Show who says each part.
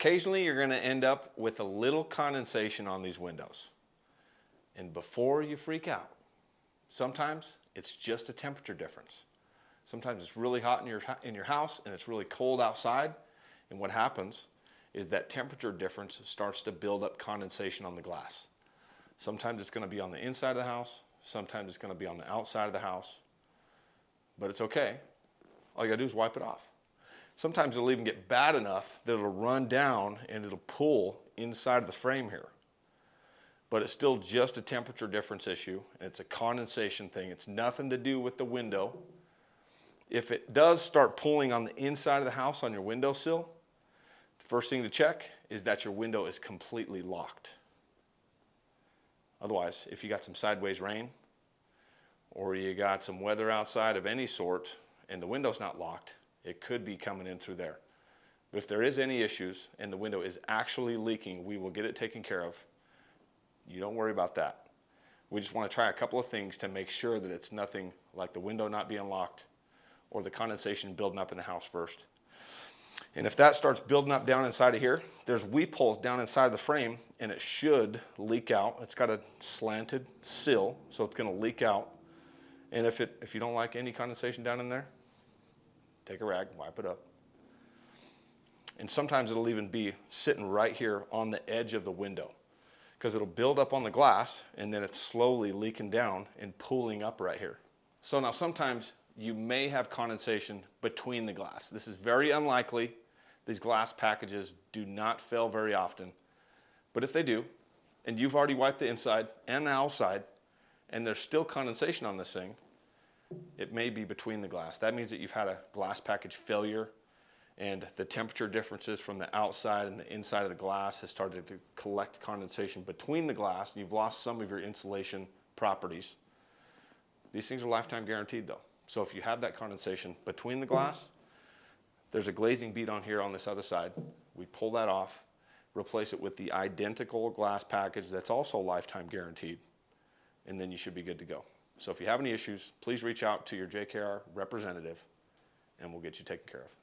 Speaker 1: occasionally you're going to end up with a little condensation on these windows. And before you freak out, sometimes it's just a temperature difference. Sometimes it's really hot in your house and it's really cold outside. And what happens is that temperature difference starts to build up condensation on the glass. Sometimes it's going to be on the inside of the house. Sometimes it's going to be on the outside of the house. But it's okay. All you got to do is wipe it off. Sometimes it'll even get bad enough that it'll run down and it'll pull inside of the frame here. But it's still just a temperature difference issue. And it's a condensation thing. It's nothing to do with the window. If it does start pulling on the inside of the house on your windowsill, the first thing to check is that your window is completely locked. Otherwise, if you got some sideways rain or you got some weather outside of any sort and the window's not locked, it could be coming in through there. But if there is any issues and the window is actually leaking, we will get it taken care of. You don't worry about that. We just want to try a couple of things to make sure that it's nothing like the window not being locked or the condensation building up in the house first. And if that starts building up down inside of here, there's weep holes down inside of the frame and it should leak out. It's got a slanted sill, so it's going to leak out. And if you don't like any condensation down in there, take a rag, wipe it up. And sometimes it'll even be sitting right here on the edge of the window because it'll build up on the glass and then it's slowly leaking down and pooling up right here. So now sometimes you may have condensation between the glass. This is very unlikely. These glass packages do not fail very often. But if they do, and you've already wiped the inside and the outside, and there's still condensation on this thing, it may be between the glass. That means that you've had a glass package failure and the temperature differences from the outside and the inside of the glass has started to collect condensation between the glass, and you've lost some of your insulation properties. These things are lifetime guaranteed though. So if you have that condensation between the glass, there's a glazing bead on here on this other side. We pull that off, replace it with the identical glass package that's also lifetime guaranteed, and then you should be good to go. So if you have any issues, please reach out to your JKR representative and we'll get you taken care of.